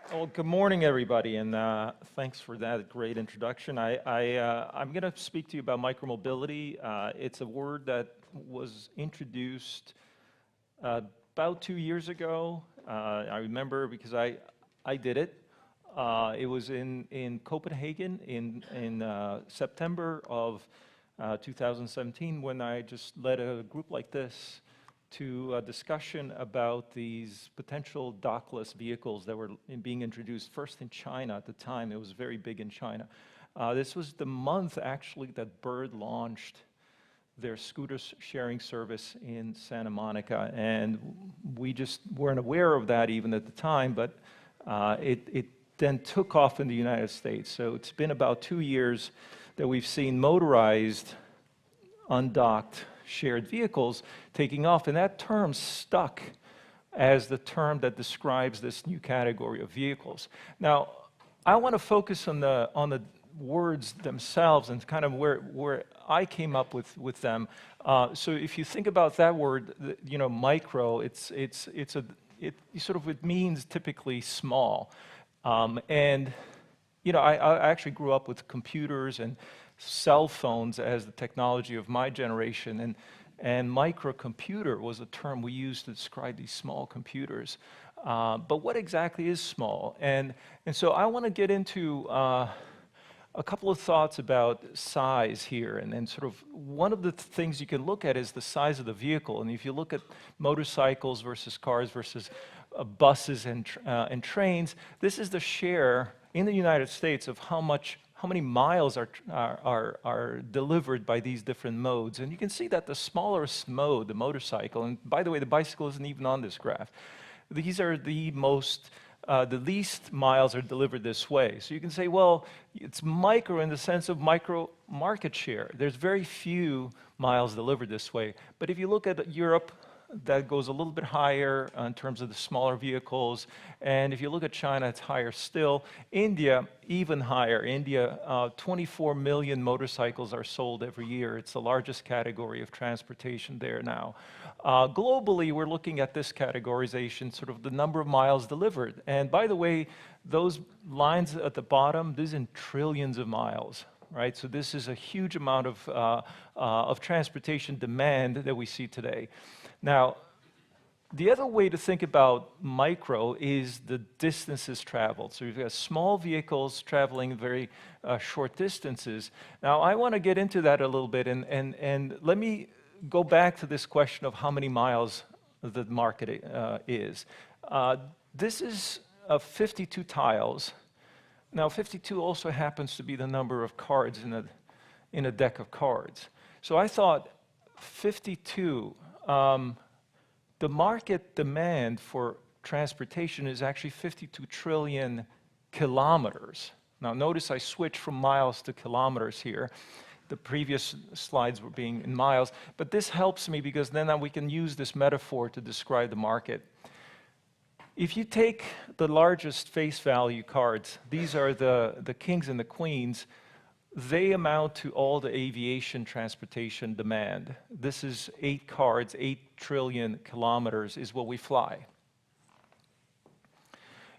Well, good morning, everybody, and thanks for that great introduction. I'm going to speak to you about micromobility. It's a word that was introduced about 2 years ago. I remember because I did it. It was in Copenhagen in September of 2017 when I just led a group like this to a discussion about these potential dockless vehicles that were being introduced first in China at the time. It was very big in China. This was the month actually that Bird launched their scooter sharing service in Santa Monica, and we just weren't aware of that even at the time, but it then took off in the United States. So it's been about 2 years that we've seen motorized, undocked, shared vehicles taking off, and that term stuck as the term that describes this new category of vehicles. Now, I want to focus on the words themselves and kind of where I came up with them. So if you think about that word, micro, it sort of, it means typically small. And I actually grew up with computers and cell phones as the technology of my generation, and microcomputer was a term we used to describe these small computers. But what exactly is small? And so I want to get into a couple of thoughts about size here, and sort of one of the things you can look at is the size of the vehicle. And if you look at motorcycles versus cars versus buses and trains, this is the share in the United States of how many miles are delivered by these different modes. And you can see that the smallest mode, the motorcycle, and by the way, the bicycle isn't even on this graph, these are the least miles are delivered this way. So you can say, well, it's micro in the sense of micro market share. There's very few miles delivered this way. But if you look at Europe, that goes a little bit higher in terms of the smaller vehicles. And if you look at China, it's higher still. India, even higher. India, 24 million motorcycles are sold every year. It's the largest category of transportation there now. Globally, we're looking at this categorization, sort of the number of miles delivered. And by the way, those lines at the bottom, these in trillions of miles. Right? So this is a huge amount of transportation demand that we see today. Now, the other way to think about micro is the distances traveled. So you've got small vehicles traveling very short distances. Now, I want to get into that a little bit, and let me go back to this question of how many miles the market is. This is 52 tiles. Now, 52 also happens to be the number of cards in a deck of cards. So I thought 52, the market demand for transportation is actually 52 trillion kilometers. Now, notice I switched from miles to kilometers here. The previous slides were being in miles, but this helps me because then we can use this metaphor to describe the market. If you take the largest face value cards, these are the kings and the queens, they amount to all the aviation transportation demand. This is 8 cards, 8 trillion kilometers is what we fly.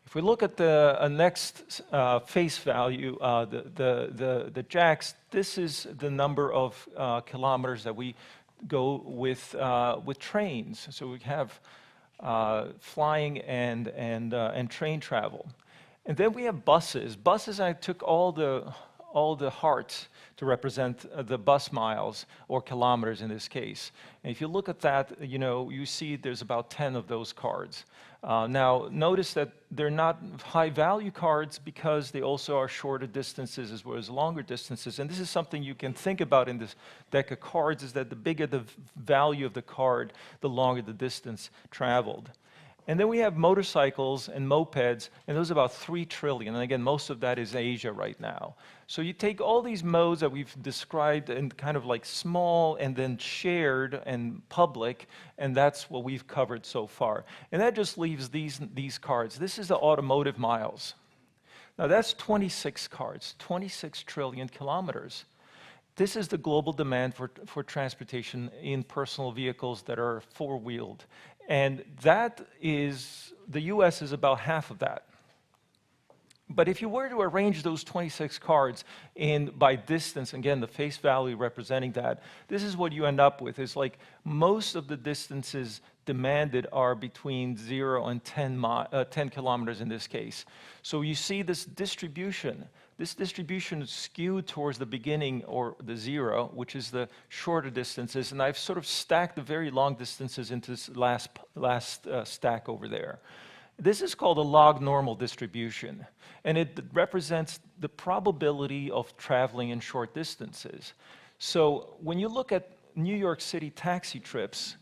If we look at the next face value, the jacks, this is the number of kilometers that we go with trains. So we have flying and train travel. And then we have buses. Buses, I took all the hearts to represent the bus miles or kilometers in this case. And if you look at that, you see there's about 10 of those cards. Now, notice that they're not high-value cards because they also are shorter distances as well as longer distances. And this is something you can think about in this deck of cards, is that the bigger the value of the card, the longer the distance traveled. And then we have motorcycles and mopeds, and those are about 3 trillion. And again, most of that is Asia right now. So you take all these modes that we've described in kind of like small and then shared and public, and that's what we've covered so far. And that just leaves these cards. This is the automotive miles. Now that's 26 cards, 26 trillion kilometers. This is the global demand for transportation in personal vehicles that are four-wheeled. And that is, the US is about half of that. But if you were to arrange those 26 cards by distance, again, the face value representing that, this is what you end up with. It's like most of the distances demanded are between 0 and 10 kilometers in this case. So you see this distribution. This distribution is skewed towards the beginning, or the 0, which is the shorter distances. And I've sort of stacked the very long distances into this last stack over there. This is called a log normal distribution, and it represents the probability of traveling in short distances. So when you look at New York City taxi trips,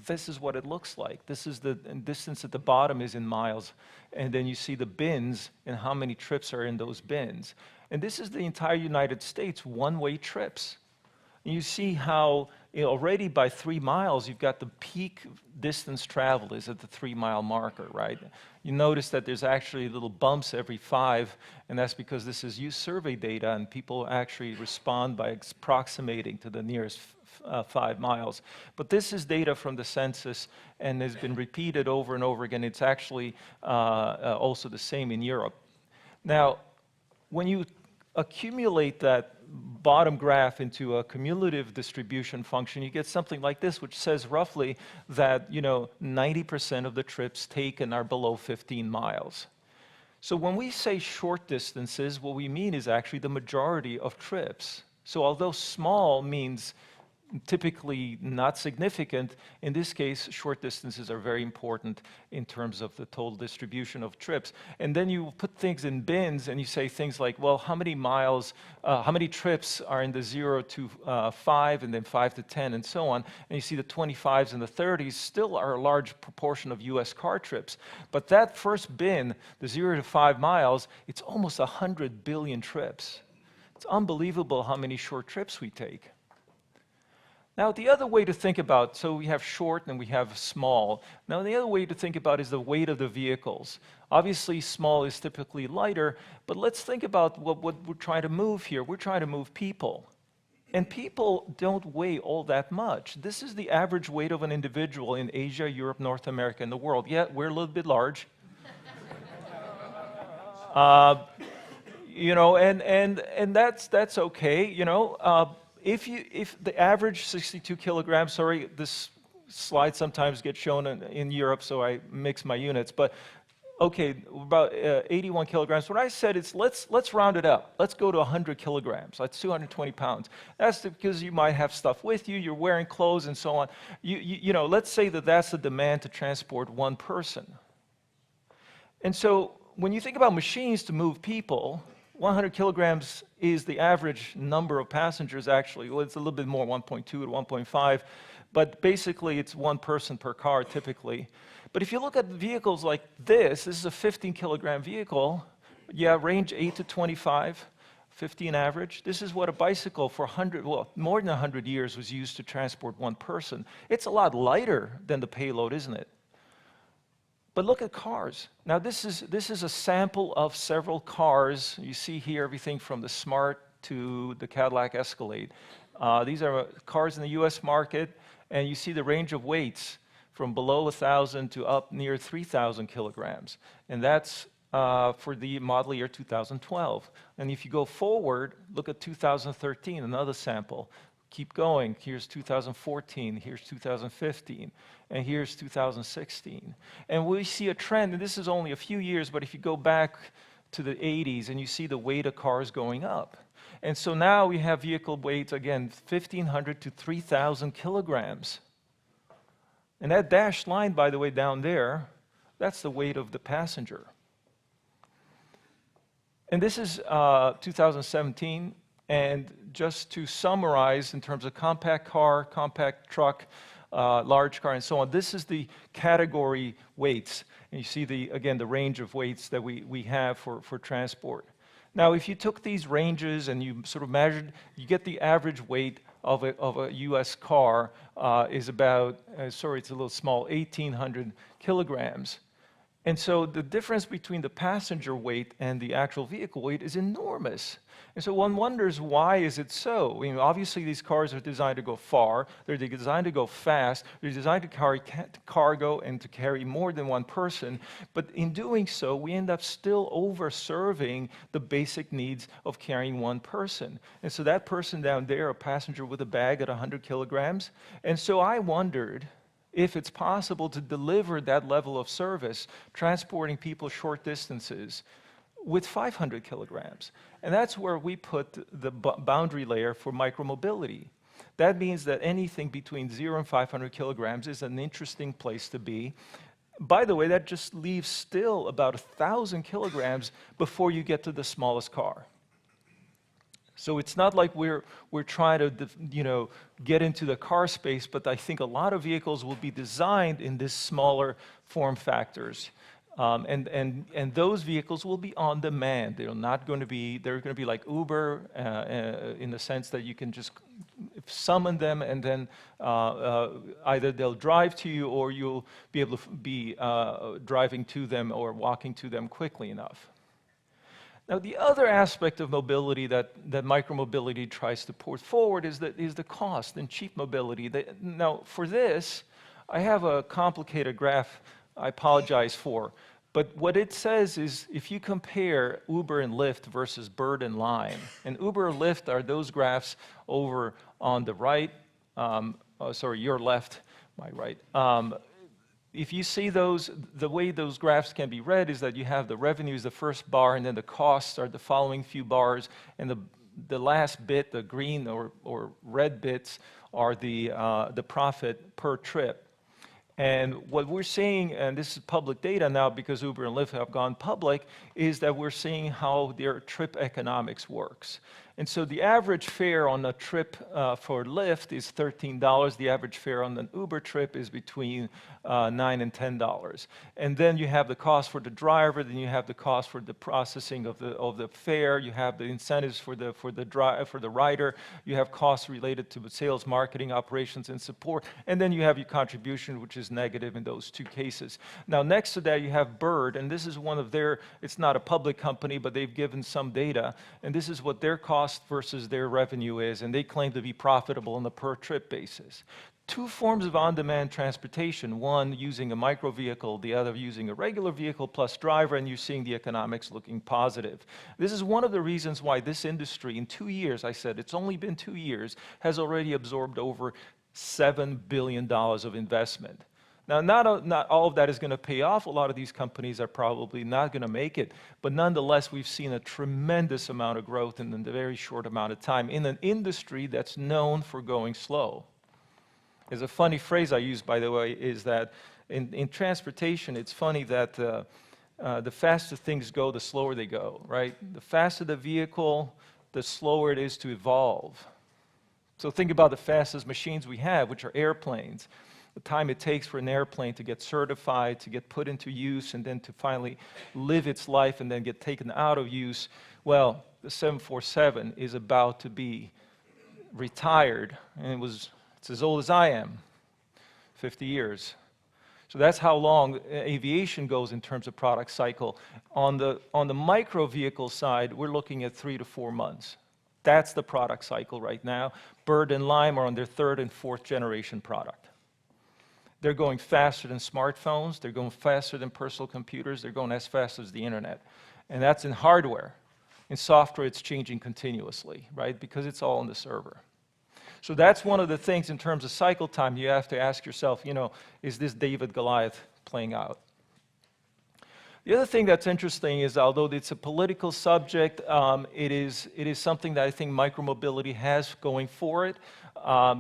this is what it looks like. This is the distance at the bottom is in miles, and then you see the bins and how many trips are in those bins. And this is the entire United States, one-way trips. And you see how already by 3 miles, you've got the peak distance travel is at the 3-mile marker, right? You notice that there's actually little bumps every 5, and that's because this is used survey data, and people actually respond by approximating to the nearest 5 miles. But this is data from the census and has been repeated over and over again. It's actually also the same in Europe. Now, when you accumulate that bottom graph into a cumulative distribution function, you get something like this, which says roughly that 90% of the trips taken are below 15 miles. So when we say short distances, what we mean is actually the majority of trips. So although small means typically not significant, in this case, short distances are very important in terms of the total distribution of trips. And then you put things in bins and you say things like, well, how many miles, how many trips are in the 0 to 5 and then 5 to 10 and so on. And you see the 25s and the 30s still are a large proportion of US car trips. But that first bin, the 0 to 5 miles, it's almost 100 billion trips. It's unbelievable how many short trips we take. Now, the other way to think about, so we have short and we have small. Now, the other way to think about is the weight of the vehicles. Obviously, small is typically lighter, but let's think about what we're trying to move here. We're trying to move people. And people don't weigh all that much. This is the average weight of an individual in Asia, Europe, North America, and the world. Yeah, we're a little bit large. And that's okay, If the average 62 kilograms, sorry, this slide sometimes gets shown in Europe, so I mix my units, but okay, about 81 kilograms. What I said is let's round it up. Let's go to 100 kilograms. That's 220 pounds. That's because you might have stuff with you, you're wearing clothes and so on. Let's say that that's the demand to transport one person. And so when you think about machines to move people, 100 kilograms is the average number of passengers, actually. Well, it's a little bit more, 1.2 to 1.5, but basically it's one person per car, typically. But if you look at vehicles like this is a 15-kilogram vehicle, range 8 to 25, 15 average. This is what a bicycle for more than 100 years was used to transport one person. It's a lot lighter than the payload, isn't it? But look at cars. Now this is a sample of several cars. You see here everything from the Smart to the Cadillac Escalade. These are cars in the US market, and you see the range of weights from below 1,000 to up near 3,000 kilograms. And that's for the model year 2012. And if you go forward, look at 2013, another sample. Keep going. Here's 2014, here's 2015, and here's 2016. And we see a trend, and this is only a few years, but if you go back to the 80s and you see the weight of cars going up. And so now we have vehicle weights, again, 1,500 to 3,000 kilograms. And that dashed line, by the way, down there, that's the weight of the passenger. And this is 2017. And just to summarize in terms of compact car, compact truck, large car, and so on, this is the category weights. And you see, again, the range of weights that we have for transport. Now, if you took these ranges and you sort of measured, you get the average weight of a US car is about, sorry, it's a little small, 1,800 kilograms. And so the difference between the passenger weight and the actual vehicle weight is enormous. And so one wonders, why is it so? Obviously these cars are designed to go far, they're designed to go fast, they're designed to carry cargo and to carry more than one person, but in doing so, we end up still over-serving the basic needs of carrying one person. And so that person down there, a passenger with a bag at 100 kilograms, and so I wondered if it's possible to deliver that level of service, transporting people short distances, with 500 kilograms. And that's where we put the boundary layer for micromobility. That means that anything between 0 and 500 kilograms is an interesting place to be. By the way, that just leaves still about 1,000 kilograms before you get to the smallest car. So it's not like we're trying to get into the car space, but I think a lot of vehicles will be designed in this smaller form factors. And those vehicles will be on demand. They're going to be like Uber in the sense that you can just summon them and then either they'll drive to you or you'll be able to be driving to them or walking to them quickly enough. Now, the other aspect of mobility that micromobility tries to put forward is the cost and cheap mobility. Now, for this, I have a complicated graph I apologize for. But what it says is, if you compare Uber and Lyft versus Bird and Lime, and Uber and Lyft are those graphs over on the right, sorry, your left, my right. If you see those, the way those graphs can be read is that you have the revenues, the first bar, and then the costs are the following few bars, and the last bit, the green or red bits, are the profit per trip. And what we're seeing, and this is public data now because Uber and Lyft have gone public, is that we're seeing how their trip economics works. And so the average fare on a trip for Lyft is $13. The average fare on an Uber trip is between $9 and $10. And then you have the cost for the driver, then you have the cost for the processing of the fare, you have the incentives for the rider, you have costs related to sales, marketing, operations, and support, and then you have your contribution, which is negative in those two cases. Now, next to that, you have Bird, and this is one of their, it's not a public company, but they've given some data, and this is what their cost versus their revenue is, and they claim to be profitable on a per-trip basis. Two forms of on-demand transportation, one using a micro vehicle, the other using a regular vehicle plus driver, and you're seeing the economics looking positive. This is one of the reasons why this industry, in 2 years, I said, it's only been 2 years, has already absorbed over $7 billion of investment. Now, not all of that is going to pay off. A lot of these companies are probably not going to make it. But nonetheless, we've seen a tremendous amount of growth in a very short amount of time in an industry that's known for going slow. There's a funny phrase I use, by the way, is that in transportation, it's funny that the faster things go, the slower they go, right? The faster the vehicle, the slower it is to evolve. So think about the fastest machines we have, which are airplanes. The time it takes for an airplane to get certified, to get put into use, and then to finally live its life and then get taken out of use. Well, the 747 is about to be retired, and it's as old as I am, 50 years. So that's how long aviation goes in terms of product cycle. On the micro vehicle side, we're looking at 3 to 4 months. That's the product cycle right now. Bird and Lime are on their 3rd and 4th generation product. They're going faster than smartphones, they're going faster than personal computers, they're going as fast as the internet. And that's in hardware. In software, it's changing continuously, right? Because it's all on the server. So that's one of the things in terms of cycle time you have to ask yourself, is this David Goliath playing out? The other thing that's interesting is, although it's a political subject, it is something that I think micromobility has going for it,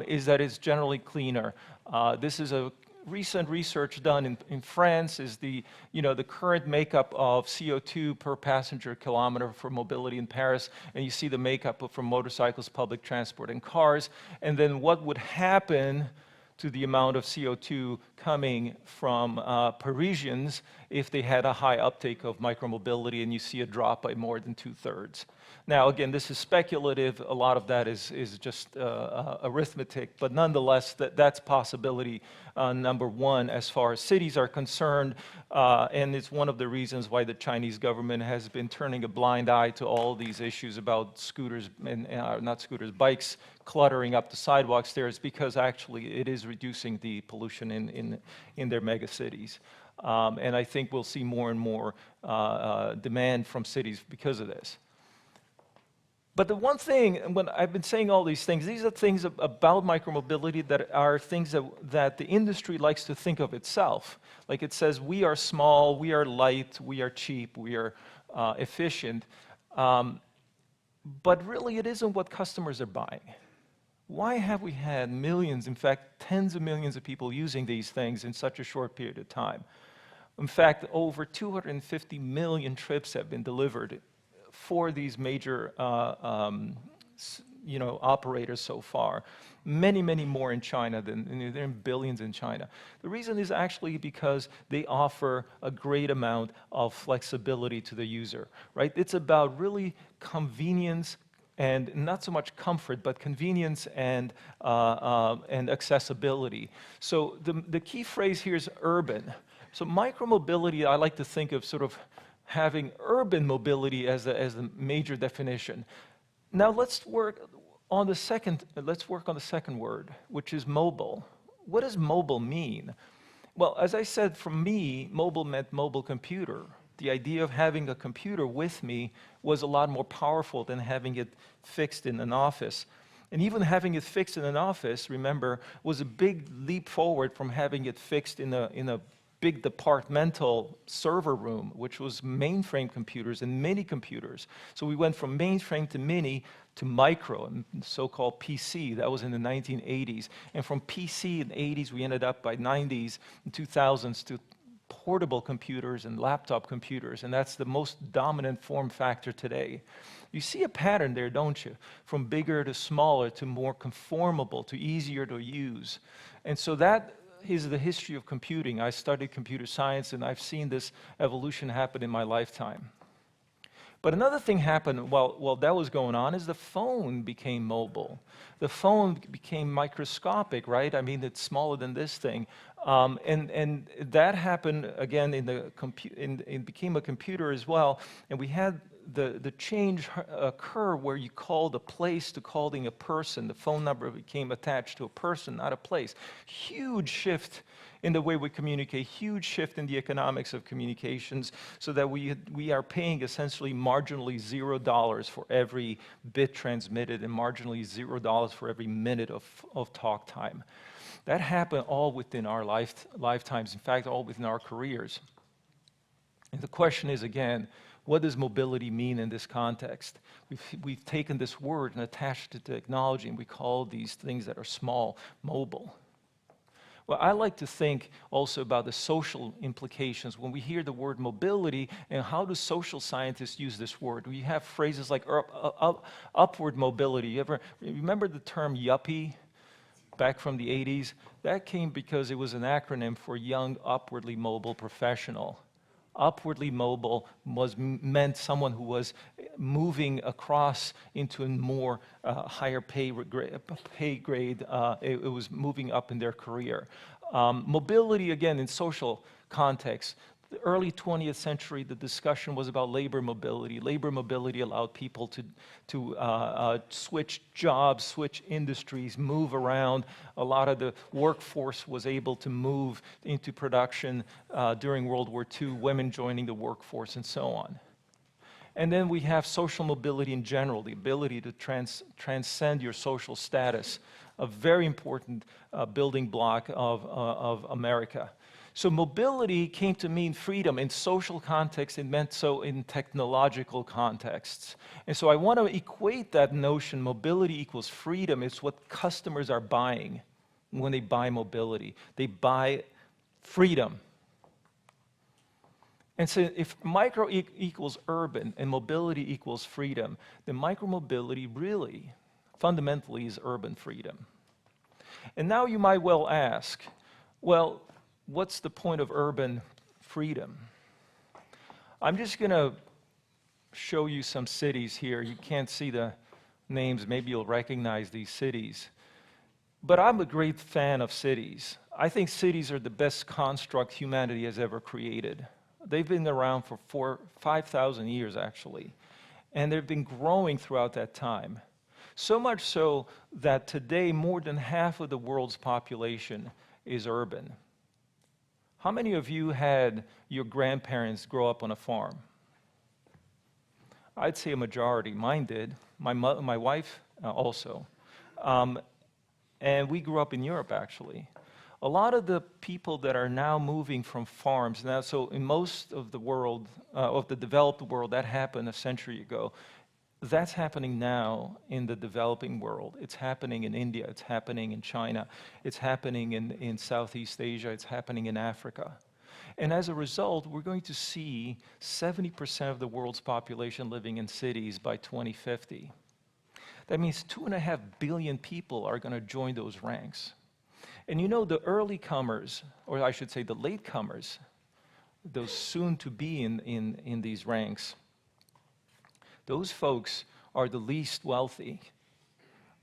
is that it's generally cleaner. This is a recent research done in France, is the current makeup of CO2 per passenger kilometer for mobility in Paris, and you see the makeup for motorcycles, public transport, and cars, and then what would happen to the amount of CO2 coming from Parisians if they had a high uptake of micromobility, and you see a drop by more than 2/3. Now, again, this is speculative. A lot of that is just arithmetic, but nonetheless, that's possibility number one as far as cities are concerned. And it's one of the reasons why the Chinese government has been turning a blind eye to all these issues about scooters, and not scooters, bikes cluttering up the sidewalks there, is because actually it is reducing the pollution in their mega cities. And I think we'll see more and more demand from cities because of this. But the one thing, when I've been saying all these things, these are things about micromobility that are things that the industry likes to think of itself. Like it says, we are small, we are light, we are cheap, we are efficient. But really, it isn't what customers are buying. Why have we had millions, in fact, tens of millions of people using these things in such a short period of time? In fact, over 250 million trips have been delivered for these major operators so far. Many, many more in China than they're in billions in China. The reason is actually because they offer a great amount of flexibility to the user, right? It's about really convenience and not so much comfort, but convenience and accessibility. So the key phrase here is urban. So micromobility, I like to think of sort of having urban mobility as a major definition. Now let's work on the second word, which is mobile. What does mobile mean? Well, as I said, for me, mobile meant mobile computer. The idea of having a computer with me was a lot more powerful than having it fixed in an office. And even having it fixed in an office, remember, was a big leap forward from having it fixed in a big departmental server room, which was mainframe computers and mini computers. So we went from mainframe to mini to micro, and so-called PC. That was in the 1980s. And from PC in the 80s, we ended up by 90s and 2000s to portable computers and laptop computers, and that's the most dominant form factor today. You see a pattern there, don't you? From bigger to smaller to more conformable to easier to use. And so that is the history of computing. I studied computer science, and I've seen this evolution happen in my lifetime. But another thing happened while that was going on is the phone became mobile. The phone became microscopic, right? I mean, it's smaller than this thing. And that happened again it became a computer as well. And we had the change occur where you called a place to calling a person. The phone number became attached to a person, not a place. Huge shift in the way we communicate, huge shift in the economics of communications, so that we are paying essentially marginally $0 for every bit transmitted and marginally $0 for every minute of talk time. That happened all within our lifetimes, in fact, all within our careers. And the question is, again, what does mobility mean in this context? We've taken this word and attached it to technology, and we call these things that are small, mobile. Well, I like to think also about the social implications when we hear the word mobility, and how do social scientists use this word? We have phrases like upward mobility. You ever remember the term yuppie back from the 80s? That came because it was an acronym for young, upwardly mobile professional. Upwardly mobile meant someone who was moving across into a more higher pay grade. It was moving up in their career. Mobility, again, in social context. The early 20th century, the discussion was about labor mobility. Labor mobility allowed people to switch jobs, switch industries, move around. A lot of the workforce was able to move into production during World War II, women joining the workforce, and so on. And then we have social mobility in general, the ability to transcend your social status, a very important building block of America. So mobility came to mean freedom. In social context, it meant so in technological contexts. And so I want to equate that notion, mobility equals freedom. It's what customers are buying when they buy mobility. They buy freedom. And so if micro equals urban and mobility equals freedom, then micromobility really, fundamentally, is urban freedom. And now you might well ask, well, what's the point of urban freedom? I'm just going to show you some cities here. You can't see the names. Maybe you'll recognize these cities. But I'm a great fan of cities. I think cities are the best construct humanity has ever created. They've been around for 5,000 years, actually, and they've been growing throughout that time. So much so that today, more than half of the world's population is urban. How many of you had your grandparents grow up on a farm? I'd say a majority. Mine did. My wife also. And we grew up in Europe, actually. A lot of the people that are now moving from farms, now, so in most of the world, of the developed world, that happened a century ago. That's happening now in the developing world. It's happening in India, it's happening in China, it's happening in Southeast Asia, it's happening in Africa. And as a result, we're going to see 70% of the world's population living in cities by 2050. That means 2.5 billion people are going to join those ranks. And you know, the early comers, or I should say the late comers, those soon to be in these ranks, those folks are the least wealthy.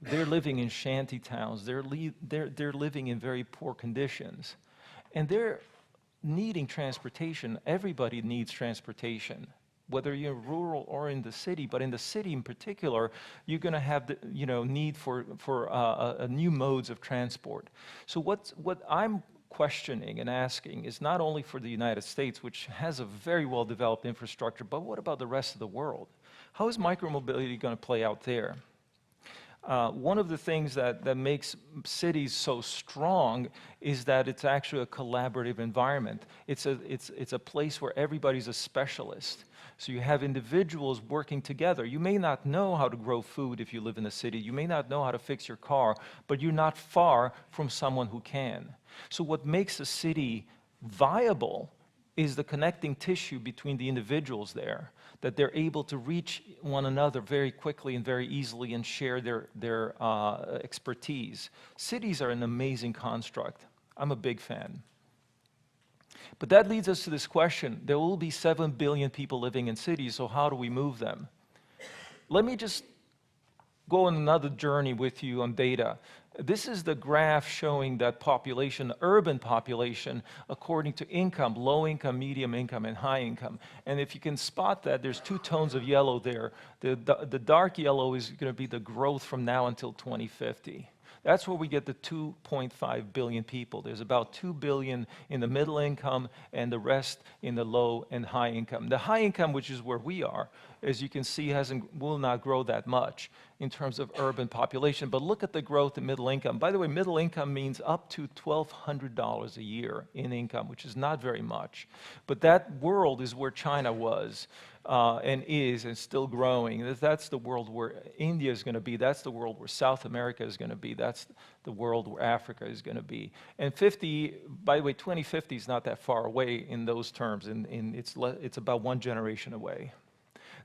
They're living in shanty towns. They're living in very poor conditions. And they're needing transportation. Everybody needs transportation, whether you're rural or in the city. But in the city in particular, you're going to have the need for new modes of transport. So what I'm questioning and asking is not only for the United States, which has a very well-developed infrastructure, but what about the rest of the world? How is micromobility going to play out there? One of the things that makes cities so strong is that it's actually a collaborative environment. It's a place where everybody's a specialist. So you have individuals working together. You may not know how to grow food if you live in a city. You may not know how to fix your car, but you're not far from someone who can. So what makes a city viable is the connecting tissue between the individuals there, that they're able to reach one another very quickly and very easily and share their expertise. Cities are an amazing construct. I'm a big fan. But that leads us to this question. There will be 7 billion people living in cities, so how do we move them? Let me just go on another journey with you on data. This is the graph showing that population, urban population, according to income, low income, medium income, and high income. And if you can spot that, there's 2 tones of yellow there. The dark yellow is going to be the growth from now until 2050. That's where we get the 2.5 billion people. There's about 2 billion in the middle income and the rest in the low and high income. The high income, which is where we are, as you can see, will not grow that much in terms of urban population. But look at the growth in middle income. By the way, middle income means up to $1,200 a year in income, which is not very much. But that world is where China was. And is and still growing. That's the world where India is going to be. That's the world where South America is going to be. That's the world where Africa is going to be. And by the way, 2050 is not that far away in those terms. It's about 1 generation away.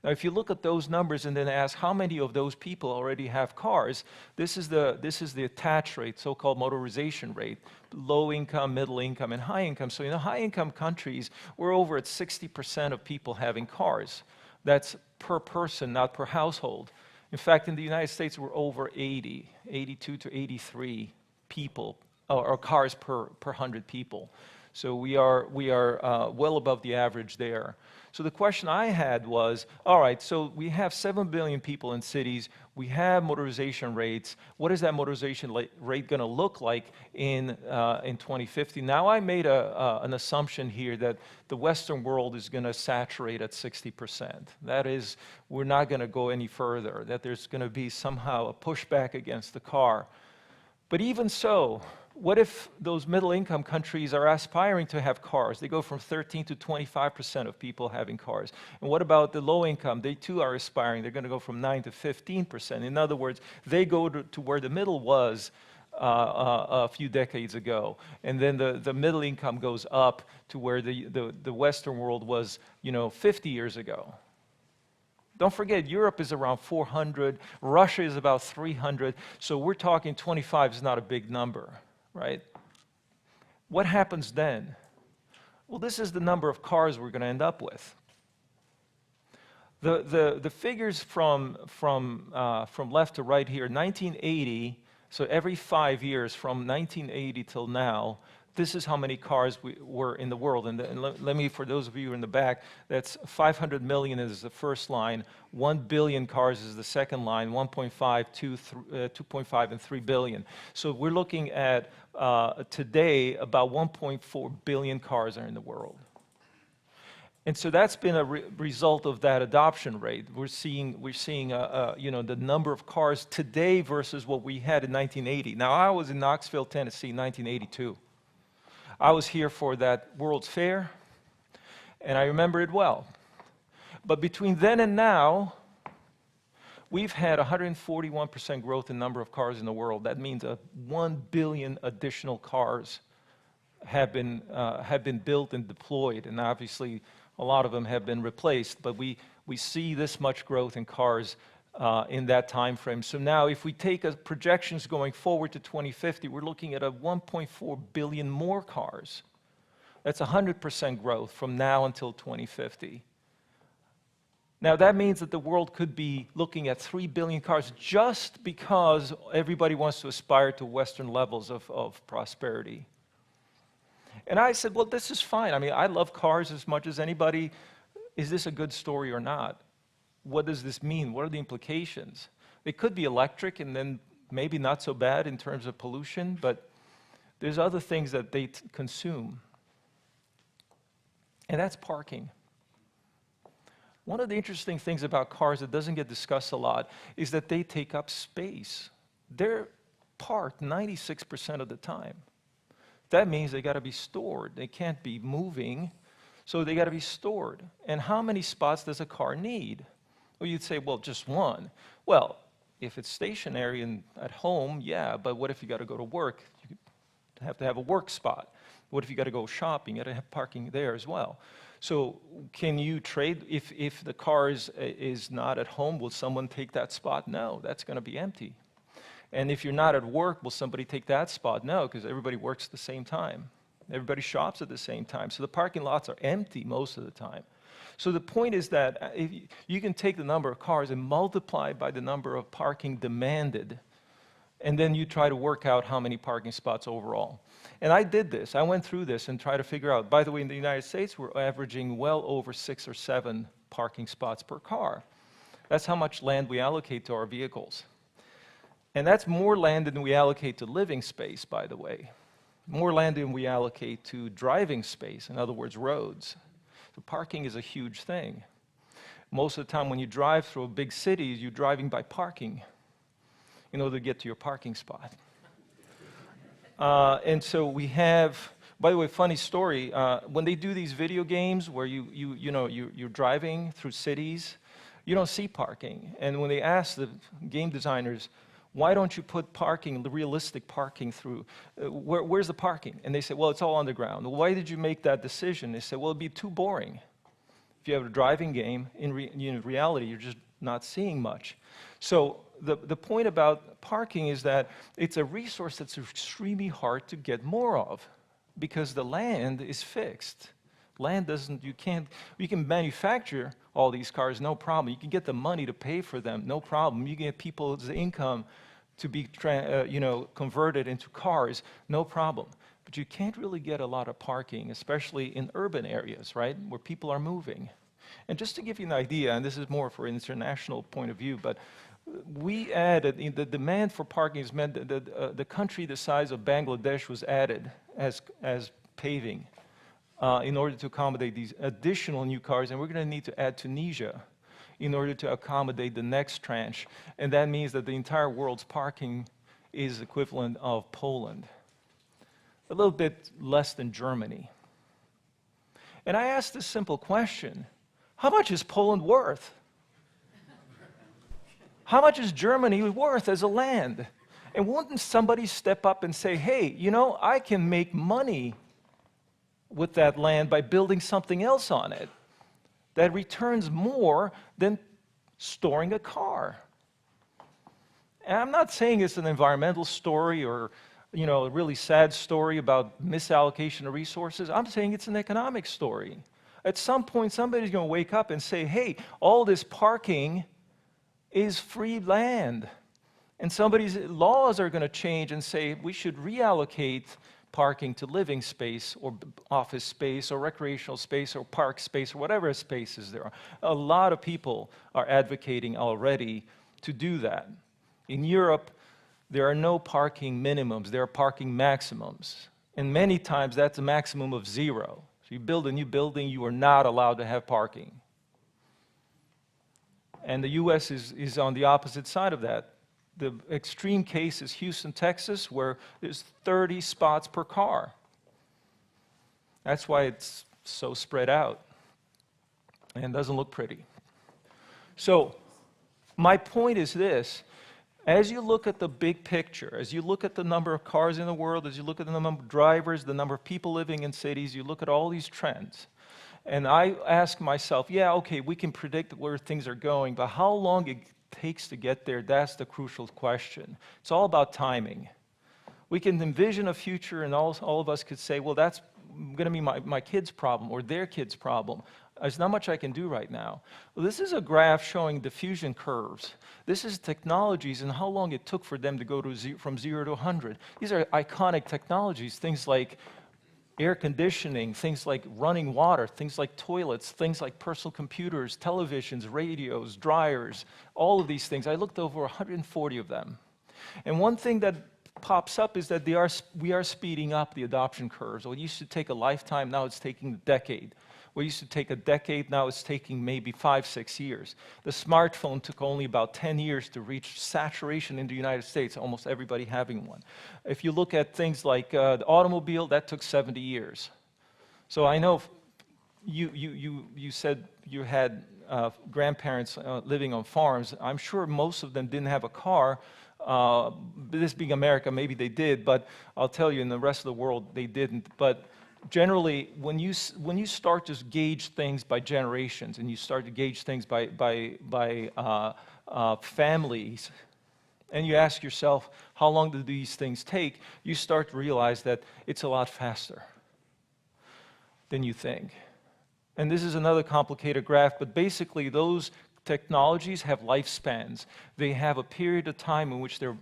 Now, if you look at those numbers and then ask how many of those people already have cars, this is the attach rate, so-called motorization rate, low income, middle income, and high income. So in the high income countries, we're over at 60% of people having cars. That's per person, not per household. In fact, in the United States, we're over 82 to 83 people, or cars per 100 people. So we are well above the average there. So the question I had was, all right, so we have 7 billion people in cities. We have motorization rates. What is that motorization rate going to look like in 2050? Now I made an assumption here that the Western world is going to saturate at 60%. That is, we're not going to go any further, that there's going to be somehow a pushback against the car. But even so, what if those middle-income countries are aspiring to have cars? They go from 13 to 25% of people having cars. And what about the low-income? They too are aspiring. They're going to go from 9 to 15%. In other words, they go to where the middle was a few decades ago. And then the middle income goes up to where the Western world was, 50 years ago. Don't forget, Europe is around 400. Russia is about 300. So we're talking 25 is not a big number. Right? What happens then? Well, this is the number of cars we're going to end up with. The figures from left to right here, 1980, so every 5 years from 1980 till now, this is how many cars were in the world. And let me, for those of you in the back, that's 500 million is the first line, 1 billion cars is the second line, 1.5, 2.5, and 3 billion. So we're looking at, today, about 1.4 billion cars are in the world. And so that's been a result of that adoption rate. We're seeing you know, the number of cars today versus what we had in 1980. Now, I was in Knoxville, Tennessee, in 1982. I was here for that World's Fair, and I remember it well. But between then and now, we've had 141% growth in number of cars in the world. That means 1 billion additional cars have been built and deployed, and obviously a lot of them have been replaced. But we see this much growth in cars in that time frame. So now, if we take projections going forward to 2050, we're looking at 1.4 billion more cars. That's 100% growth from now until 2050. Now, that means that the world could be looking at 3 billion cars just because everybody wants to aspire to Western levels of prosperity. And I said, well, this is fine. I mean, I love cars as much as anybody. Is this a good story or not? What does this mean? What are the implications? It could be electric and then maybe not so bad in terms of pollution, but there's other things that they consume. And that's parking. One of the interesting things about cars that doesn't get discussed a lot is that they take up space. They're parked 96% of the time. That means they got to be stored. They can't be moving, so they got to be stored. And how many spots does a car need? Well, you'd say, well, just one. Well, if it's stationary and at home, yeah, but what if you got to go to work? You have to have a work spot. What if you got to go shopping? You got to have parking there as well. So can you trade, if the car is not at home, will someone take that spot? No, that's going to be empty. And if you're not at work, will somebody take that spot? No, because everybody works at the same time. Everybody shops at the same time. So the parking lots are empty most of the time. So the point is that if you can take the number of cars and multiply by the number of parking demanded, and then you try to work out how many parking spots overall. And I did this. I went through this and tried to figure out, by the way, in the United States, we're averaging well over 6 or 7 parking spots per car. That's how much land we allocate to our vehicles. And that's more land than we allocate to living space, by the way. More land than we allocate to driving space, in other words, roads. So parking is a huge thing. Most of the time when you drive through big cities, you're driving by parking in order to get to your parking spot. And so we have, by the way, funny story, when they do these video games where you're driving through cities, you don't see parking. And when they ask the game designers, why don't you put parking, the realistic parking through, where's the parking? And they say, well, it's all underground. Well, why did you make that decision? They say, well, it'd be too boring. If you have a driving game, in reality, you're just not seeing much. So the point about parking is that it's a resource that's extremely hard to get more of because the land is fixed. Land doesn't, you can manufacture all these cars, no problem. You can get the money to pay for them, no problem. You can get people's income to be converted into cars, no problem. But you can't really get a lot of parking, especially in urban areas, right, where people are moving. And just to give you an idea, and this is more for an international point of view, but we added, the demand for parking has meant that the country the size of Bangladesh was added as paving in order to accommodate these additional new cars, and we're going to need to add Tunisia in order to accommodate the next tranche. And that means that the entire world's parking is equivalent of Poland, a little bit less than Germany. And I asked this simple question, how much is Poland worth? How much is Germany worth as a land? And wouldn't somebody step up and say, hey, I can make money with that land by building something else on it that returns more than storing a car? And I'm not saying it's an environmental story or a really sad story about misallocation of resources. I'm saying it's an economic story. At some point, somebody's going to wake up and say, hey, all this parking is free land. And somebody's laws are going to change and say we should reallocate parking to living space or office space or recreational space or park space or whatever spaces there are. A lot of people are advocating already to do that. In Europe, there are no parking minimums, there are parking maximums. And many times that's a maximum of 0. So you build a new building, you are not allowed to have parking. And the US is on the opposite side of that. The extreme case is Houston, Texas, where there's 30 spots per car. That's why it's so spread out and doesn't look pretty. So my point is this. As you look at the big picture, as you look at the number of cars in the world, as you look at the number of drivers, the number of people living in cities, you look at all these trends, and I ask myself, yeah, okay, we can predict where things are going, but how long it takes to get there, that's the crucial question. It's all about timing. We can envision a future, and all of us could say, well, that's going to be my kid's problem or their kid's problem. There's not much I can do right now. Well, this is a graph showing diffusion curves. This is technologies and how long it took for them to go to from 0 to 100. These are iconic technologies, things like air conditioning, things like running water, things like toilets, things like personal computers, televisions, radios, dryers, all of these things. I looked over 140 of them. And one thing that pops up is that we are speeding up the adoption curves. What used to take a lifetime, now it's taking a decade. What used to take a decade, now it's taking maybe 5, 6 years. The smartphone took only about 10 years to reach saturation in the United States, almost everybody having one. If you look at things like the automobile, that took 70 years. So I know you said you had grandparents living on farms. I'm sure most of them didn't have a car. This being America, maybe they did, but I'll tell you, in the rest of the world, they didn't. But generally, when you start to gauge things by generations, and you start to gauge things by families, and you ask yourself, how long do these things take? You start to realize that it's a lot faster than you think. And this is another complicated graph, but basically those technologies have lifespans. They have a period of time in which they're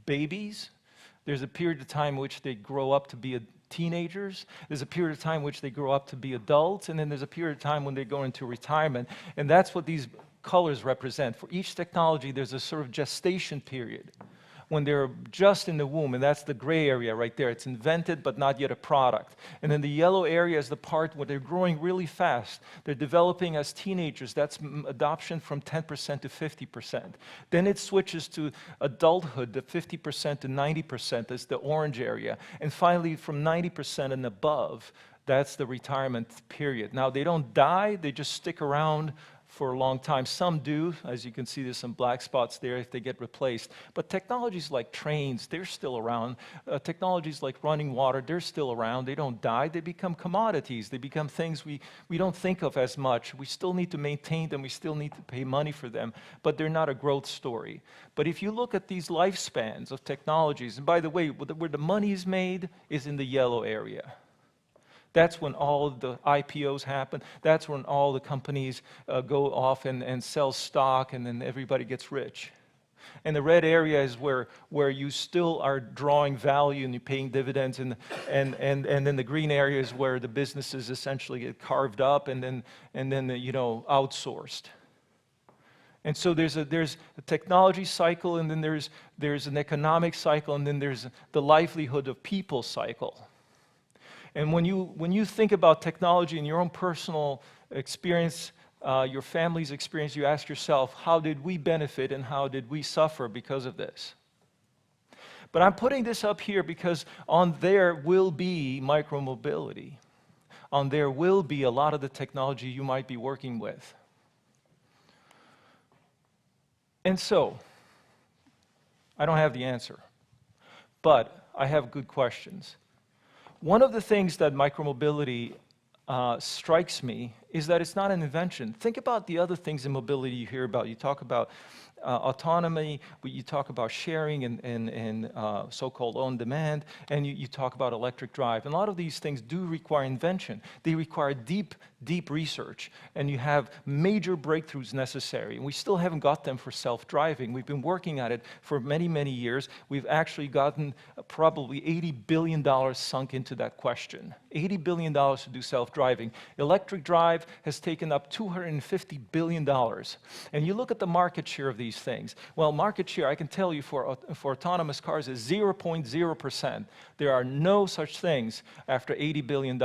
babies. There's a period of time in which they grow up to be teenagers. There's a period of time in which they grow up to be adults, and then there's a period of time when they go into retirement. And that's what these colors represent. For each technology, there's a sort of gestation period when they're just in the womb, and that's the gray area right there. It's invented, but not yet a product. And then the yellow area is the part where they're growing really fast. They're developing as teenagers. That's adoption from 10% to 50%. Then it switches to adulthood, the 50% to 90% is the orange area. And finally, from 90% and above, that's the retirement period. Now, they don't die, they just stick around for a long time. Some do, as you can see, there's some black spots there if they get replaced. But technologies like trains, they're still around. Technologies like running water, they're still around. They don't die, they become commodities. They become things we don't think of as much. We still need to maintain them, we still need to pay money for them, but they're not a growth story. But if you look at these lifespans of technologies, and by the way, where the money is made is in the yellow area. That's when all the IPOs happen. That's when all the companies go off and sell stock, and then everybody gets rich. And the red area is where you still are drawing value and you're paying dividends, and then the green area is where the businesses essentially get carved up and then outsourced. And so there's a technology cycle, and then there's an economic cycle, and then there's the livelihood of people cycle. And when you think about technology in your own personal experience, your family's experience, you ask yourself, how did we benefit and how did we suffer because of this? But I'm putting this up here because on there will be micromobility. On there will be a lot of the technology you might be working with. And so, I don't have the answer, but I have good questions. One of the things that micromobility strikes me is that it's not an invention. Think about the other things in mobility you hear about. You talk about autonomy, you talk about sharing and so-called on-demand, and you talk about electric drive. And a lot of these things do require invention. They require deep, deep research, and you have major breakthroughs necessary. And we still haven't got them for self-driving. We've been working at it for many, many years. We've actually gotten probably $80 billion sunk into that question. $80 billion to do self-driving. Electric drive has taken up $250 billion. And you look at the market share of these things. Well, market share, I can tell you for autonomous cars is 0.0%. There are no such things after $80 billion.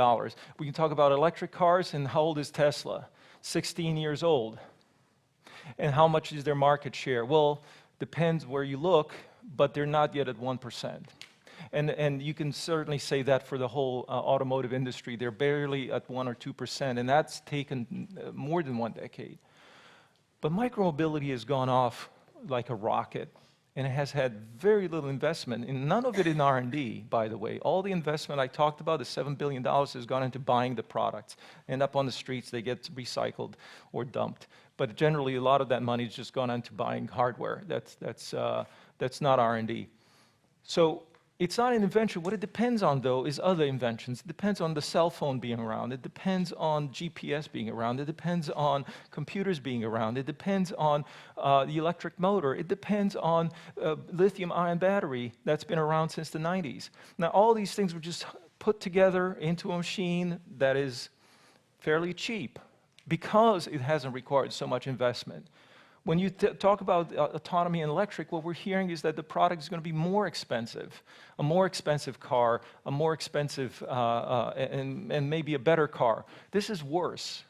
We can talk about electric cars, and how old is Tesla? 16 years old. And how much is their market share? Well, depends where you look, but they're not yet at 1%. And you can certainly say that for the whole automotive industry. They're barely at 1 or 2%, and that's taken more than 1 decade. But micromobility has gone off like a rocket, and it has had very little investment, and none of it in R&D, by the way. All the investment I talked about, the $7 billion, has gone into buying the products. And up on the streets, they get recycled or dumped. But generally, a lot of that money has just gone into buying hardware. That's not R&D. So it's not an invention. What it depends on, though, is other inventions. It depends on the cell phone being around. It depends on GPS being around. It depends on computers being around. It depends on the electric motor. It depends on lithium-ion battery that's been around since the 90s. Now, all these things were just put together into a machine that is fairly cheap because it hasn't required so much investment. When you talk about autonomy and electric, what we're hearing is that the product is going to be more expensive, a more expensive car, a more expensive, and maybe a better car. This is worse.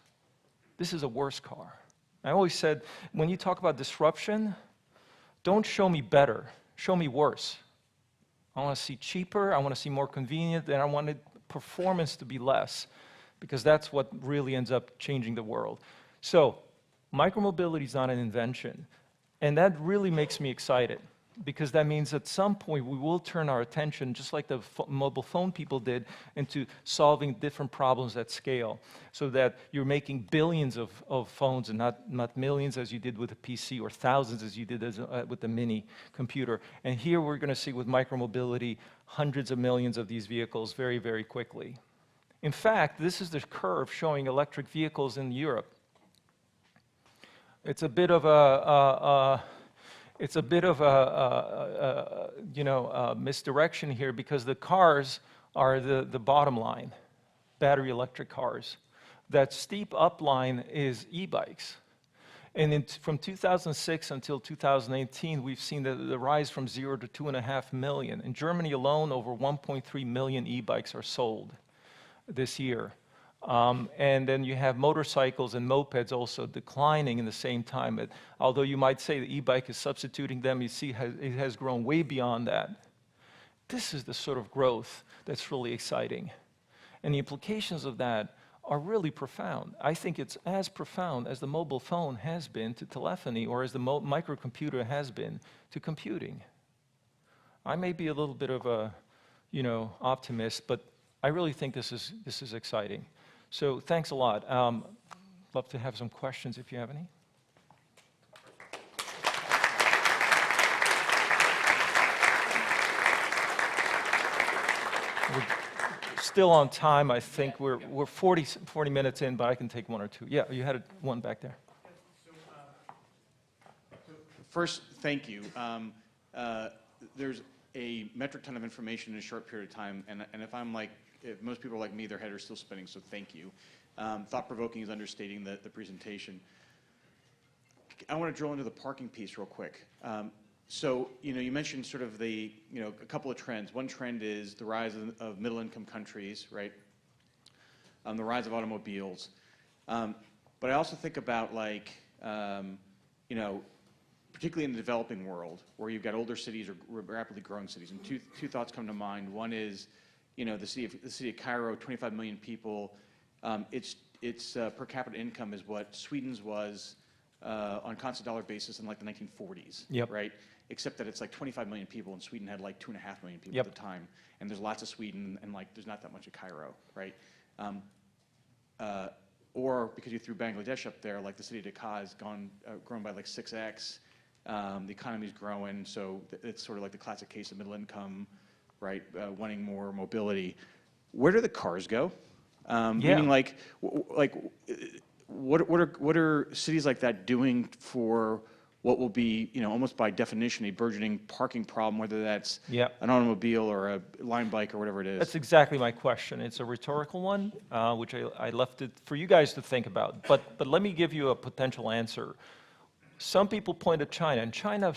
This is a worse car. I always said, when you talk about disruption, don't show me better, show me worse. I want to see cheaper, I want to see more convenient, and I want the performance to be less, because that's what really ends up changing the world. So, micromobility is not an invention, and that really makes me excited, because that means at some point we will turn our attention, just like the mobile phone people did, into solving different problems at scale, so that you're making billions of phones and not millions as you did with a PC, or thousands as you did with the mini computer. And here we're going to see with micromobility hundreds of millions of these vehicles very, very quickly. In fact, this is the curve showing electric vehicles in Europe. It's a bit of a misdirection here, because the cars are the bottom line, battery electric cars. That steep up line is e-bikes. And from 2006 until 2018, we've seen the rise from 0 to 2.5 million. In Germany alone, over 1.3 million e-bikes are sold this year. And then you have motorcycles and mopeds also declining in the same time. Although you might say the e-bike is substituting them, you see it has grown way beyond that. This is the sort of growth that's really exciting. And the implications of that are really profound. I think it's as profound as the mobile phone has been to telephony, or as the microcomputer has been to computing. I may be a little bit of a, optimist, but I really think this is exciting. So thanks a lot. Love to have some questions if you have any. We're still on time. I think we're 40 minutes in, but I can take one or two. Yeah, you had one back there. First, thank you. There's a metric ton of information in a short period of time, and if most people are like me, their head are still spinning, so thank you. Thought-provoking is understating the presentation. I want to drill into the parking piece real quick. So, you mentioned sort of a couple of trends. One trend is the rise of middle-income countries, right? The rise of automobiles. But I also think about particularly in the developing world, where you've got older cities or rapidly growing cities. And two thoughts come to mind. One is, the city of Cairo, 25 million people. Its per capita income is what Sweden's was on a constant dollar basis in the 1940s, yep. Right? Except that it's 25 million people, and Sweden had 2.5 million people yep. at the time. And there's lots of Sweden, and there's not that much of Cairo, right? or because you threw Bangladesh up there, like the city of Dhaka has grown by like 6x. The economy's growing, so it's sort of like the classic case of middle income, right, wanting more mobility. Where do the cars go? Meaning, like, what are cities like that doing for what will be, almost by definition, a burgeoning parking problem, whether that's an automobile or a line bike or whatever it is? That's exactly my question. It's a rhetorical one, which I left it for you guys to think about. But let me give you a potential answer. Some people point at China, and China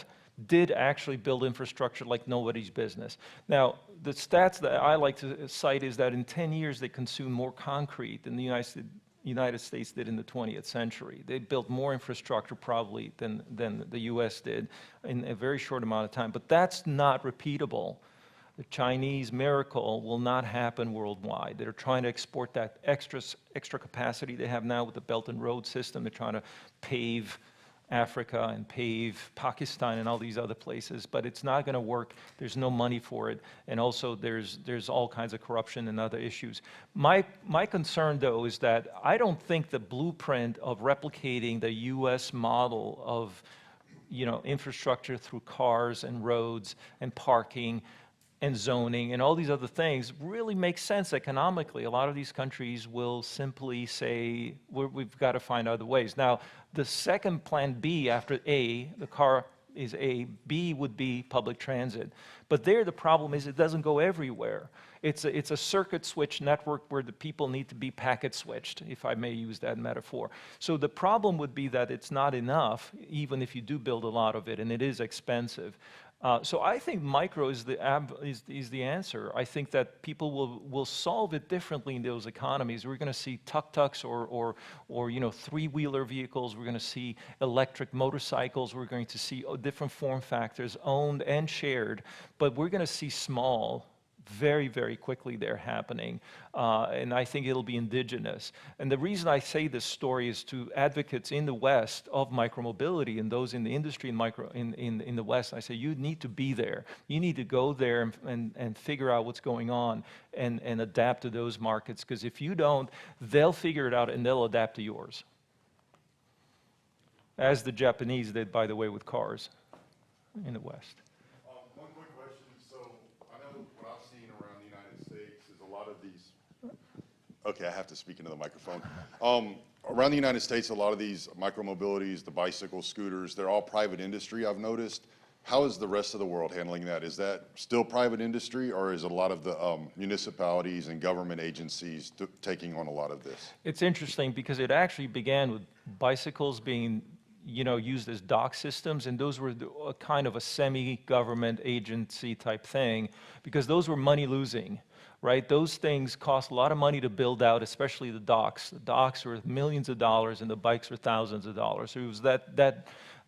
did actually build infrastructure like nobody's business. Now, the stats that I like to cite is that in 10 years, they consumed more concrete than the United States did in the 20th century. They built more infrastructure probably than the US did in a very short amount of time. But that's not repeatable. The Chinese miracle will not happen worldwide. They're trying to export that extra capacity they have now with the Belt and Road system. They're trying to pave Africa and pave Pakistan and all these other places, but it's not going to work. There's no money for it, and also there's all kinds of corruption and other issues. My concern, though, is that I don't think the blueprint of replicating the U.S. model of infrastructure through cars and roads and parking and zoning and all these other things really makes sense economically. A lot of these countries will simply say, we've got to find other ways. Now, the second plan B after A, the car is A, B would be public transit. But there the problem is it doesn't go everywhere. It's a circuit switch network where the people need to be packet switched, if I may use that metaphor. So the problem would be that it's not enough, even if you do build a lot of it, and it is expensive. So I think micro is the answer. I think that people will solve it differently in those economies. We're going to see tuk-tuks or three-wheeler vehicles. We're going to see electric motorcycles. We're going to see different form factors owned and shared. But we're going to see small very, very quickly there happening, and I think it'll be indigenous. And the reason I say this story is to advocates in the West of micromobility and those in the industry in the West. I say you need to be there. You need to go there and figure out what's going on and adapt to those markets, because if you don't, they'll figure it out and they'll adapt to yours. As the Japanese did, by the way, with cars in the West. One quick question. So I know what I've seen around the United States is a lot of these. Okay, I have to speak into the microphone. Around the United States, a lot of these micromobilities, the bicycles, scooters, they're all private industry, I've noticed. How is the rest of the world handling that? Is that still private industry, or is a lot of the municipalities and government agencies taking on a lot of this? It's interesting because it actually began with bicycles being used as dock systems, and those were a kind of a semi-government agency type thing, because those were money losing, right? Those things cost a lot of money to build out, especially the docks. The docks were millions of dollars and the bikes were thousands of dollars. So it was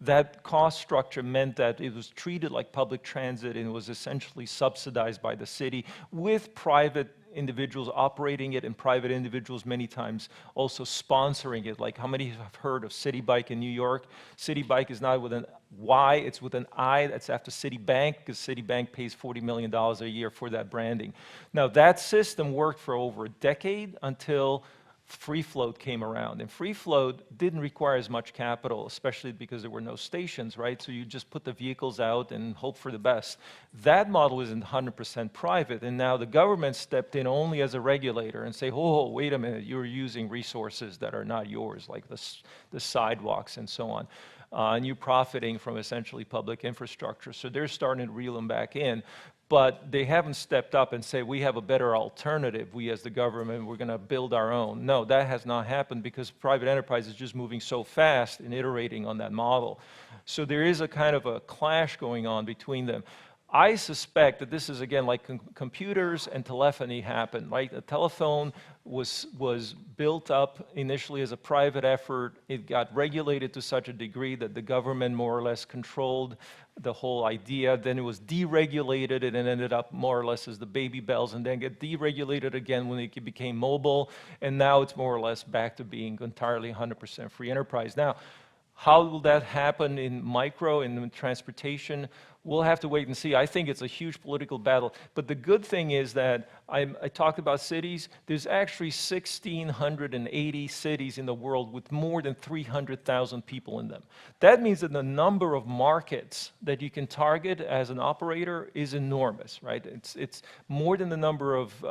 that cost structure meant that it was treated like public transit, and it was essentially subsidized by the city with private individuals operating it and private individuals many times also sponsoring it. Like, how many have heard of City Bike in New York? City Bike is not with an Y, it's with an I. That's after Citibank, because Citibank pays $40 million a year for that branding. Now, that system worked for over a decade until free float came around, and free float didn't require as much capital, especially because there were no stations, right? So you just put the vehicles out and hope for the best. That model isn't 100% private, and now the government stepped in only as a regulator and say, oh, wait a minute, you're using resources that are not yours, like the sidewalks and so on. And you're profiting from essentially public infrastructure. So they're starting to reel them back in. But they haven't stepped up and say, we have a better alternative. We as the government, we're going to build our own. No, that has not happened because private enterprise is just moving so fast and iterating on that model. So there is a kind of a clash going on between them. I suspect that this is, again, like computers and telephony happened, right? The telephone was built up initially as a private effort. It got regulated to such a degree that the government more or less controlled the whole idea. Then it was deregulated, and it ended up more or less as the baby bells, and then get deregulated again when it became mobile, and now it's more or less back to being entirely 100% free enterprise. Now, How will that happen in micro, in transportation? We'll have to wait and see. I think it's a huge political battle. But the good thing is that I talked about cities. There's actually 1,680 cities in the world with more than 300,000 people in them. That means that the number of markets that you can target as an operator is enormous, right? It's more than the number of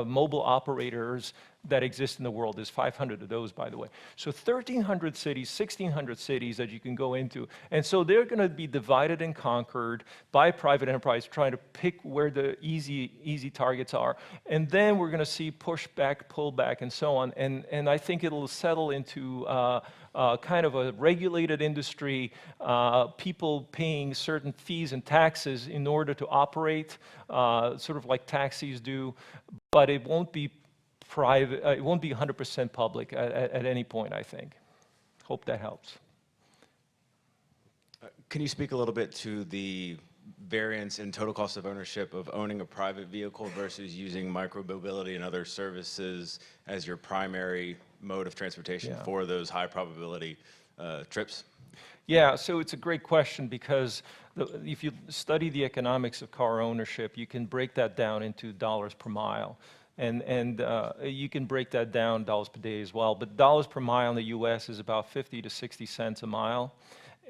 mobile operators that exist in the world. There's 500 of those, by the way. So 1,300 cities, 1,600 cities that you can go into. And so they're going to be divided and conquered by private enterprise, trying to pick where the easy targets are. And then we're going to see pushback, pullback, and so on. And I think it'll settle into kind of a regulated industry, people paying certain fees and taxes in order to operate, sort of like taxis do, but it won't be private, it won't be 100% public at any point, I think. Hope that helps. Can you speak a little bit to the variance in total cost of ownership of owning a private vehicle versus using micromobility and other services as your primary mode of transportation for those high probability trips? Yeah, so it's a great question because if you study the economics of car ownership, you can break that down into dollars per mile. And you can break that down dollars per day as well. But dollars per mile in the US is about 50 to 60 cents a mile.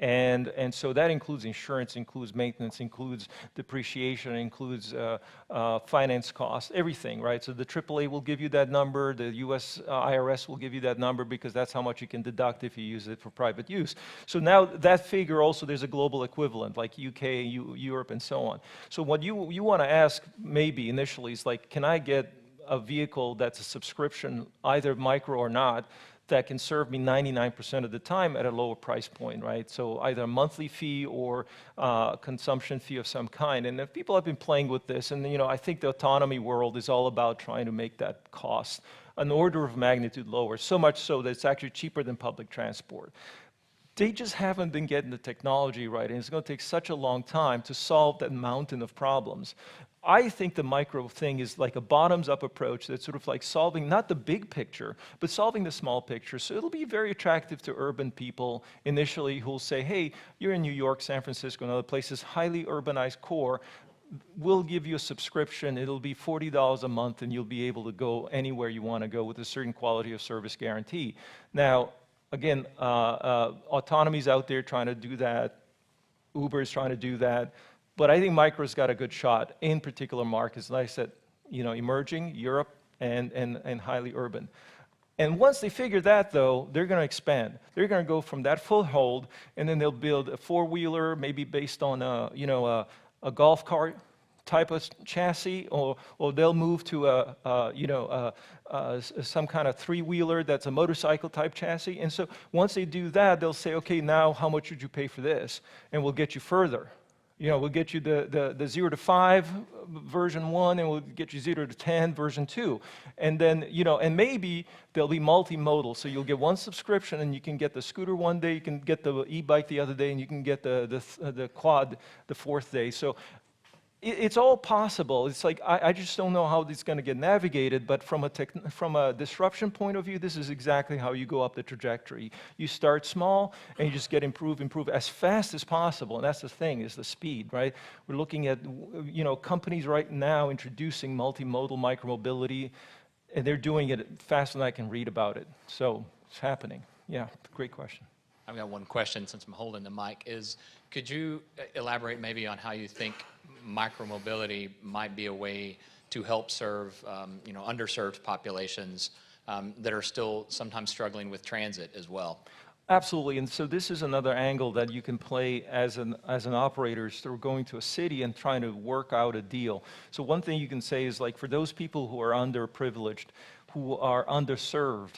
And so that includes insurance, includes maintenance, includes depreciation, includes finance costs, everything, right? So the AAA will give you that number, the US IRS will give you that number because that's how much you can deduct if you use it for private use. So now that figure also, there's a global equivalent, like UK, Europe, and so on. So what you want to ask maybe initially is like, can I get a vehicle that's a subscription, either micro or not, that can serve me 99% of the time at a lower price point, right? So either a monthly fee or consumption fee of some kind. And if people have been playing with this, and you know, I think the autonomy world is all about trying to make that cost an order of magnitude lower, so much so that it's actually cheaper than public transport. They just haven't been getting the technology right, and it's going to take such a long time to solve that mountain of problems. I think the micro thing is like a bottoms-up approach that's sort of like solving not the big picture, but solving the small picture. So it'll be very attractive to urban people initially who'll say, hey, you're in New York, San Francisco, and other places, highly urbanized core. We'll give you a subscription. It'll be $40 a month, and you'll be able to go anywhere you want to go with a certain quality of service guarantee. Now, again, autonomy's out there trying to do that. Uber is trying to do that. But I think micro's got a good shot in particular markets, like I said, you know, emerging, Europe, and highly urban. And once they figure that, though, they're going to expand. They're going to go from that full hold, and then they'll build a four-wheeler, maybe based on a golf cart type of chassis, or they'll move to some kind of three-wheeler that's a motorcycle type chassis. And so once they do that, they'll say, okay, now how much would you pay for this? And we'll get you further. You know, we'll get you the 0 to 5 version 1, and we'll get you 0 to 10 version 2. And then, you know, and maybe they'll be multimodal. So you'll get one subscription, and you can get the scooter one day, you can get the e-bike the other day, and you can get the quad the fourth day. So it's all possible. It's like, I just don't know how it's going to get navigated, but from a disruption point of view, this is exactly how you go up the trajectory. You start small, and you just get improve as fast as possible, and that's the thing, is the speed, right? We're looking at, you know, companies right now introducing multimodal micromobility, and they're doing it faster than I can read about it. So it's happening. Yeah, great question. I've got one question since I'm holding the mic. Could you elaborate maybe on how you think micromobility might be a way to help serve underserved populations that are still sometimes struggling with transit as well? Absolutely, and so this is another angle that you can play as an operator, so going to a city and trying to work out a deal. So one thing you can say is, like, for those people who are underprivileged, who are underserved,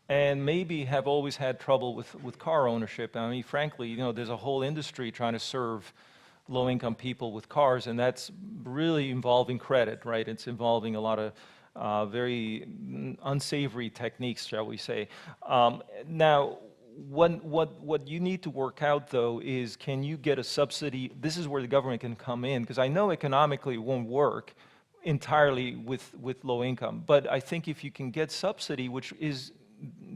and maybe have always had trouble with car ownership. I mean, frankly, you know, there's a whole industry trying to serve low-income people with cars, and that's really involving credit, right? It's involving a lot of very unsavory techniques, shall we say. Now, what you need to work out, though, is can you get a subsidy? This is where the government can come in, because I know economically it won't work entirely with low income, but I think if you can get subsidy, which is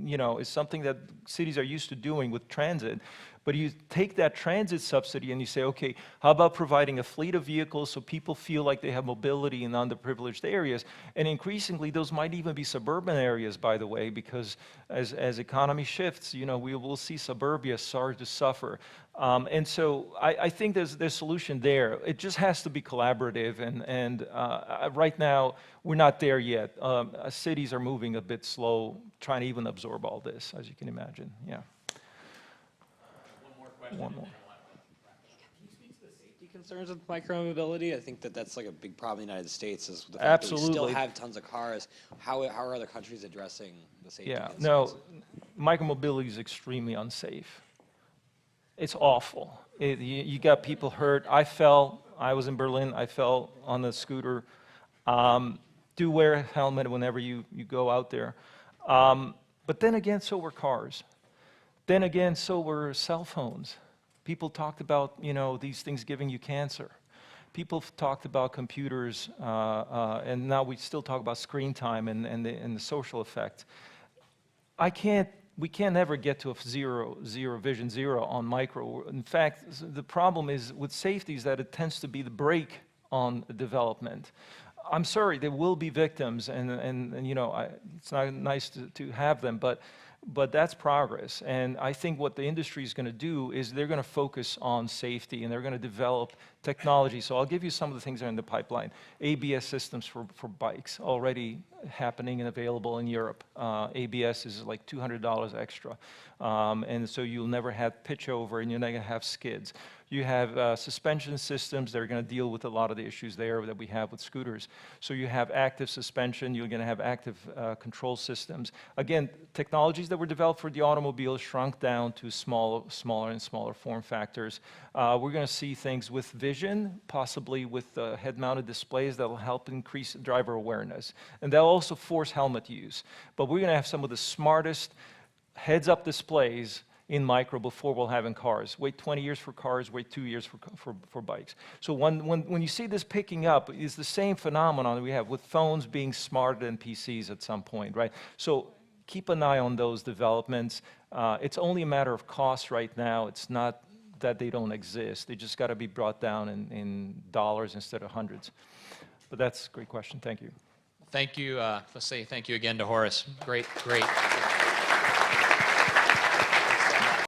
is something that cities are used to doing with transit. But you take that transit subsidy and you say, okay, how about providing a fleet of vehicles so people feel like they have mobility in underprivileged areas? And increasingly, those might even be suburban areas, by the way, because as economy shifts, we will see suburbia start to suffer. And so I think there's a solution there. It just has to be collaborative, and right now, we're not there yet. Cities are moving a bit slow, trying to even absorb all this, as you can imagine. Yeah. One more. Can you speak to the safety concerns with micromobility? I think that's like a big problem in the United States is the fact that we still have tons of cars. How are other countries addressing the safety concerns? No, micromobility is extremely unsafe. It's awful. You got people hurt. I was in Berlin, I fell on the scooter. Do wear a helmet whenever you go out there. But then again, so were cars. Then again, so were cell phones. People talked about, these things giving you cancer. People talked about computers, and now we still talk about screen time and the social effect. We can't ever get to a vision zero on micro. In fact, the problem is with safety is that it tends to be the brake on development. I'm sorry, there will be victims, and it's not nice to have them, but that's progress. And I think what the industry is going to do is they're going to focus on safety, and they're going to develop technology. So I'll give you some of the things that are in the pipeline. ABS systems for bikes already happening and available in Europe. ABS is like $200 extra. And so you'll never have pitch over, and you're not going to have skids. You have suspension systems that are going to deal with a lot of the issues there that we have with scooters. So you have active suspension, you're going to have active control systems. Again, technologies that were developed for the automobile shrunk down to smaller and smaller form factors. We're going to see things with vision, possibly with head-mounted displays that will help increase driver awareness. And they'll also force helmet use. But we're going to have some of the smartest heads-up displays in micro before we'll have in cars. Wait 20 years for cars, wait 2 years for bikes. So when you see this picking up, it's the same phenomenon that we have with phones being smarter than PCs at some point, right? So keep an eye on those developments. It's only a matter of cost right now. It's not that they don't exist. They just got to be brought down in dollars instead of hundreds. But that's a great question. Thank you. Thank you. Let's say thank you again to Horace. Great.